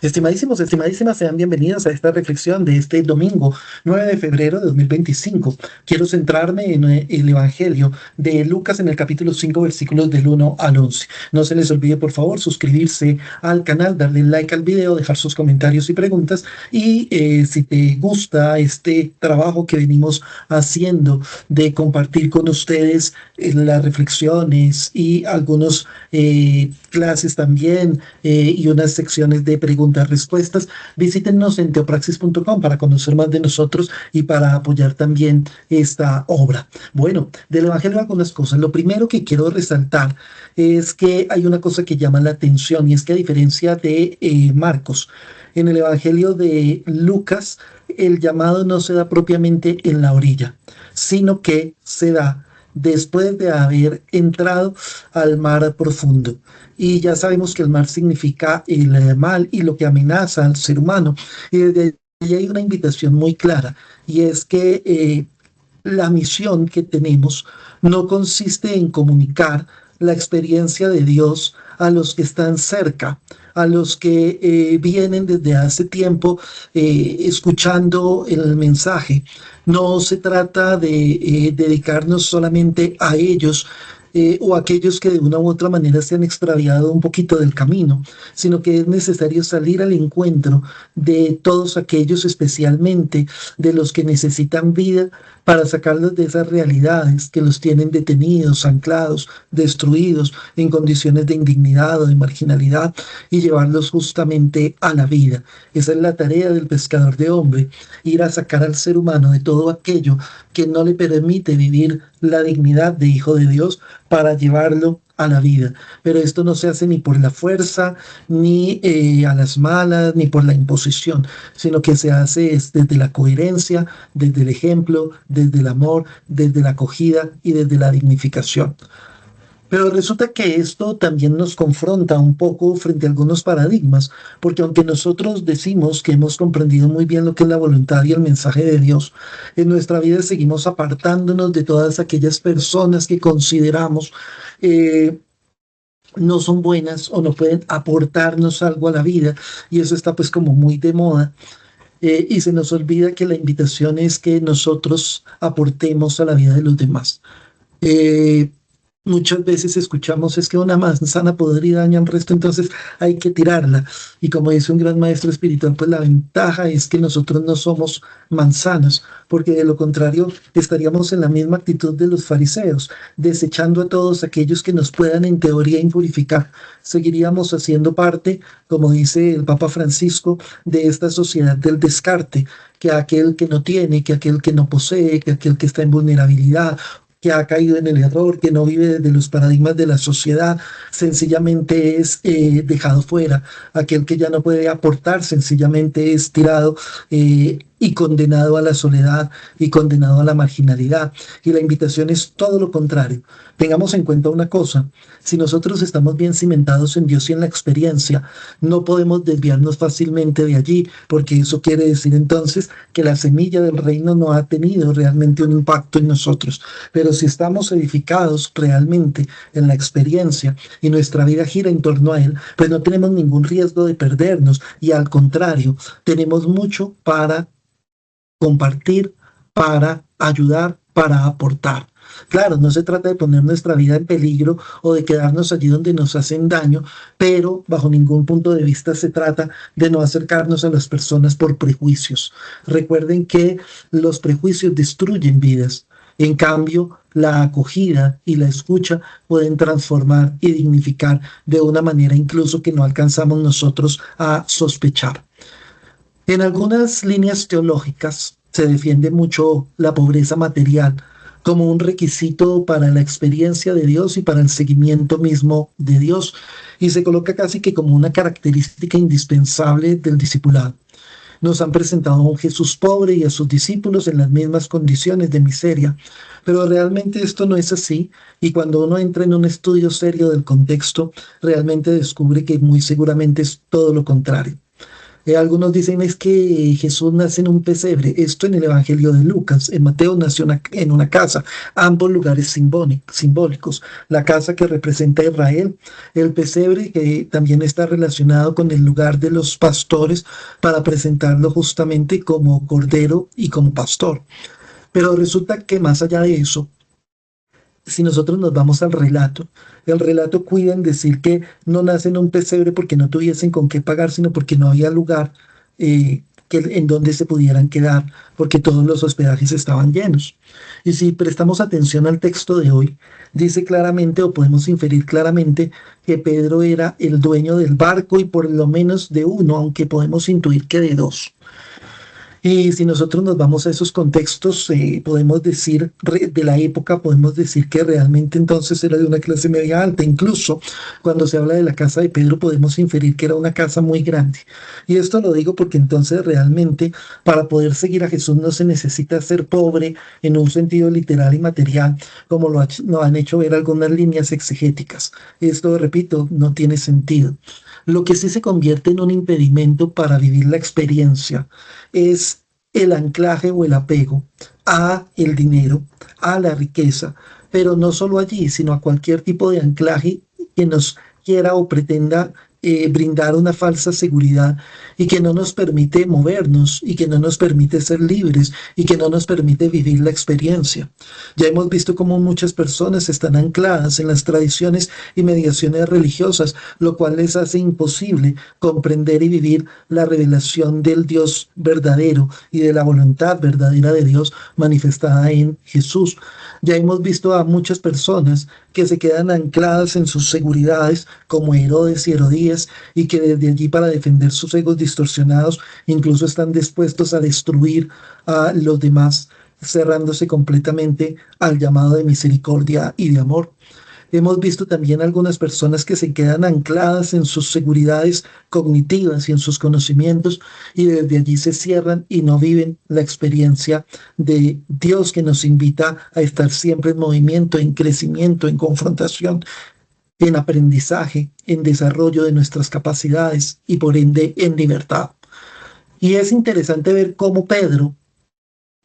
Estimadísimos, estimadísimas, sean bienvenidos a esta reflexión de este domingo 9 de febrero de 2025. Quiero centrarme en el Evangelio de Lucas en el capítulo 5, versículos del 1 al 11. No se les olvide, por favor, suscribirse al canal, darle like al video, dejar sus comentarios y preguntas. Y si te gusta este trabajo que venimos haciendo de compartir con ustedes las reflexiones y algunos clases también y unas secciones de preguntas-respuestas, visítenos en teopraxis.com para conocer más de nosotros y para apoyar también esta obra. Bueno, del Evangelio algunas cosas. Lo primero que quiero resaltar es que hay una cosa que llama la atención y es que a diferencia de Marcos, en el Evangelio de Lucas, el llamado no se da propiamente en la orilla, sino que se da después de haber entrado al mar profundo. Y ya sabemos que el mar significa el mal y lo que amenaza al ser humano. Y desde ahí hay una invitación muy clara, y es que la misión que tenemos no consiste en comunicar la experiencia de Dios a los que están cerca, a los que vienen desde hace tiempo escuchando el mensaje. No se trata de dedicarnos solamente a ellos, o aquellos que de una u otra manera se han extraviado un poquito del camino, sino que es necesario salir al encuentro de todos aquellos, especialmente de los que necesitan vida, para sacarlos de esas realidades que los tienen detenidos, anclados, destruidos, en condiciones de indignidad o de marginalidad, y llevarlos justamente a la vida. Esa es la tarea del pescador de hombre, ir a sacar al ser humano de todo aquello que no le permite vivir la dignidad de hijo de Dios, para llevarlo a la vida. Pero esto no se hace ni por la fuerza, ni a las malas, ni por la imposición, sino que se hace desde la coherencia, desde el ejemplo, desde el amor, desde la acogida y desde la dignificación. Pero resulta que esto también nos confronta un poco frente a algunos paradigmas, porque aunque nosotros decimos que hemos comprendido muy bien lo que es la voluntad y el mensaje de Dios, en nuestra vida seguimos apartándonos de todas aquellas personas que consideramos eh, no son buenas o no pueden aportarnos algo a la vida, y eso está pues como muy de moda. Y se nos olvida que la invitación es que nosotros aportemos a la vida de los demás. Eh, Muchas veces escuchamos es que una manzana podrida daña al resto, entonces hay que tirarla. Y como dice un gran maestro espiritual, pues la ventaja es que nosotros no somos manzanas, porque de lo contrario estaríamos en la misma actitud de los fariseos, desechando a todos aquellos que nos puedan en teoría impurificar. Seguiríamos haciendo parte, como dice el Papa Francisco, de esta sociedad del descarte, que aquel que no tiene, que aquel que no posee, que aquel que está en vulnerabilidad, que ha caído en el error, que no vive desde los paradigmas de la sociedad, sencillamente es dejado fuera. Aquel que ya no puede aportar, sencillamente es tirado y condenado a la soledad y condenado a la marginalidad. Y la invitación es todo lo contrario. Tengamos en cuenta una cosa: si nosotros estamos bien cimentados en Dios y en la experiencia, no podemos desviarnos fácilmente de allí, porque eso quiere decir entonces que la semilla del reino no ha tenido realmente un impacto en nosotros. Pero si estamos edificados realmente en la experiencia y nuestra vida gira en torno a Él, pues no tenemos ningún riesgo de perdernos, y al contrario, tenemos mucho para compartir, para ayudar, para aportar. Claro, no se trata de poner nuestra vida en peligro o de quedarnos allí donde nos hacen daño, pero bajo ningún punto de vista se trata de no acercarnos a las personas por prejuicios. Recuerden que los prejuicios destruyen vidas. En cambio, la acogida y la escucha pueden transformar y dignificar de una manera incluso que no alcanzamos nosotros a sospechar. En algunas líneas teológicas se defiende mucho la pobreza material como un requisito para la experiencia de Dios y para el seguimiento mismo de Dios, y se coloca casi que como una característica indispensable del discipulado. Nos han presentado a un Jesús pobre y a sus discípulos en las mismas condiciones de miseria, pero realmente esto no es así, y cuando uno entra en un estudio serio del contexto, realmente descubre que muy seguramente es todo lo contrario. Algunos dicen es que Jesús nace en un pesebre. Esto en el Evangelio de Lucas. En Mateo nació en una casa. Ambos lugares simbólicos. La casa que representa a Israel, el pesebre que también está relacionado con el lugar de los pastores para presentarlo justamente como cordero y como pastor. Pero resulta que más allá de eso, si nosotros nos vamos al relato, el relato cuida en decir que no nace en un pesebre porque no tuviesen con qué pagar, sino porque no había lugar en donde se pudieran quedar, porque todos los hospedajes estaban llenos. Y si prestamos atención al texto de hoy, dice claramente o podemos inferir claramente que Pedro era el dueño del barco y por lo menos de uno, aunque podemos intuir que de dos. Y si nosotros nos vamos a esos contextos, podemos decir, de la época, podemos decir que realmente entonces era de una clase media alta. Incluso cuando se habla de la casa de Pedro, podemos inferir que era una casa muy grande. Y esto lo digo porque entonces realmente para poder seguir a Jesús no se necesita ser pobre en un sentido literal y material, como lo han hecho ver algunas líneas exegéticas. Esto, repito, no tiene sentido. Lo que sí se convierte en un impedimento para vivir la experiencia es el anclaje o el apego a el dinero, a la riqueza, pero no solo allí, sino a cualquier tipo de anclaje que nos quiera o pretenda brindar una falsa seguridad y que no nos permite movernos y que no nos permite ser libres y que no nos permite vivir la experiencia. Ya hemos visto cómo muchas personas están ancladas en las tradiciones y mediaciones religiosas, lo cual les hace imposible comprender y vivir la revelación del Dios verdadero y de la voluntad verdadera de Dios manifestada en Jesús. Ya hemos visto a muchas personas que se quedan ancladas en sus seguridades, como Herodes y Herodías, y que desde allí para defender sus egos distorsionados, incluso están dispuestos a destruir a los demás, cerrándose completamente al llamado de misericordia y de amor. Hemos visto también algunas personas que se quedan ancladas en sus seguridades cognitivas y en sus conocimientos y desde allí se cierran y no viven la experiencia de Dios que nos invita a estar siempre en movimiento, en crecimiento, en confrontación, en aprendizaje, en desarrollo de nuestras capacidades y por ende en libertad. Y es interesante ver cómo Pedro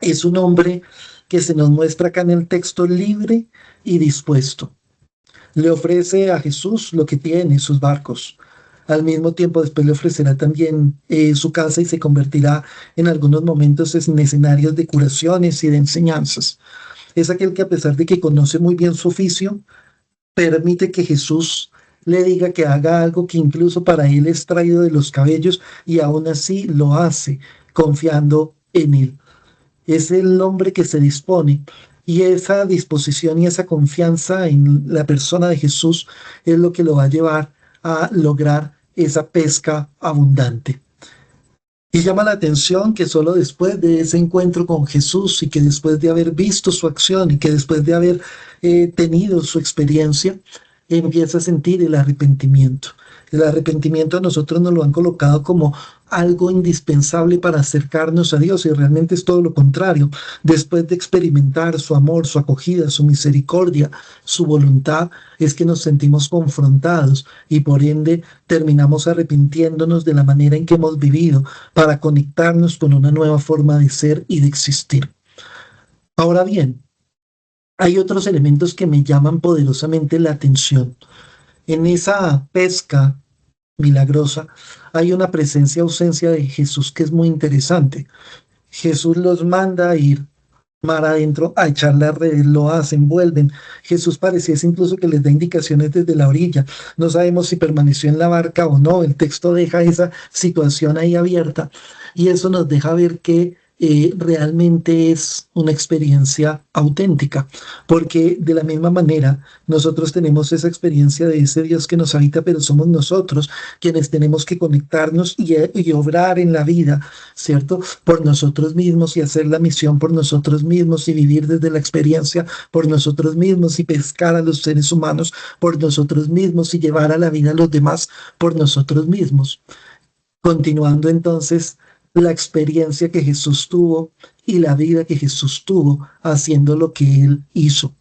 es un hombre que se nos muestra acá en el texto libre y dispuesto. Le ofrece a Jesús lo que tiene, sus barcos. Al mismo tiempo, después le ofrecerá también su casa y se convertirá en algunos momentos en escenarios de curaciones y de enseñanzas. Es aquel que a pesar de que conoce muy bien su oficio, permite que Jesús le diga que haga algo que incluso para él es traído de los cabellos y aún así lo hace confiando en él. Es el hombre que se dispone y esa disposición y esa confianza en la persona de Jesús es lo que lo va a llevar a lograr esa pesca abundante. Y llama la atención que solo después de ese encuentro con Jesús y que después de haber visto su acción y que después de haber tenido su experiencia, empieza a sentir el arrepentimiento. El arrepentimiento a nosotros nos lo han colocado como algo indispensable para acercarnos a Dios y realmente es todo lo contrario. Después de experimentar su amor, su acogida, su misericordia, su voluntad, es que nos sentimos confrontados y por ende terminamos arrepintiéndonos de la manera en que hemos vivido para conectarnos con una nueva forma de ser y de existir. Ahora bien, hay otros elementos que me llaman poderosamente la atención. En esa pesca milagrosa hay una presencia-ausencia de Jesús que es muy interesante. Jesús los manda a ir mar adentro a echar las redes, lo hacen, vuelven. Jesús pareciese incluso que les da indicaciones desde la orilla. No sabemos si permaneció en la barca o no. El texto deja esa situación ahí abierta y eso nos deja ver que realmente es una experiencia auténtica, porque de la misma manera nosotros tenemos esa experiencia de ese Dios que nos habita, pero somos nosotros quienes tenemos que conectarnos y obrar en la vida, ¿cierto? Por nosotros mismos y hacer la misión por nosotros mismos y vivir desde la experiencia por nosotros mismos y pescar a los seres humanos por nosotros mismos y llevar a la vida a los demás por nosotros mismos. Continuando entonces la experiencia que Jesús tuvo y la vida que Jesús tuvo haciendo lo que él hizo.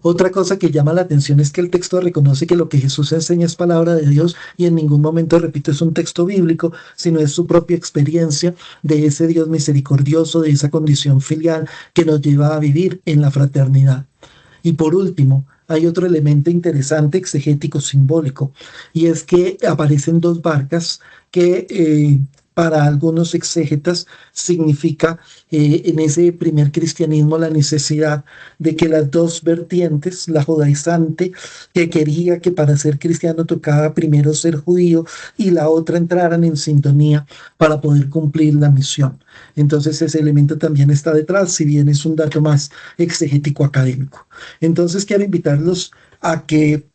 Otra cosa que llama la atención es que el texto reconoce que lo que Jesús enseña es palabra de Dios y en ningún momento, repito, es un texto bíblico, sino es su propia experiencia de ese Dios misericordioso, de esa condición filial que nos lleva a vivir en la fraternidad. Y por último, hay otro elemento interesante, exegético, simbólico, y es que aparecen dos barcas que para algunos exégetas significa en ese primer cristianismo la necesidad de que las dos vertientes, la judaizante, que quería que para ser cristiano tocaba primero ser judío, y la otra entraran en sintonía para poder cumplir la misión. Entonces ese elemento también está detrás, si bien es un dato más exegético académico. Entonces quiero invitarlos a que,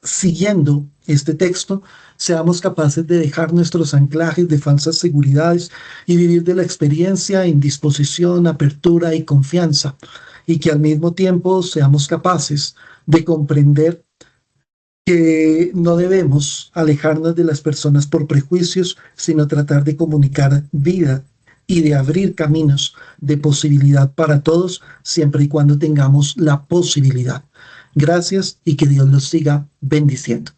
siguiendo este texto, seamos capaces de dejar nuestros anclajes de falsas seguridades y vivir de la experiencia en disposición, apertura y confianza, y que al mismo tiempo seamos capaces de comprender que no debemos alejarnos de las personas por prejuicios, sino tratar de comunicar vida y de abrir caminos de posibilidad para todos, siempre y cuando tengamos la posibilidad. Gracias y que Dios los siga bendiciendo.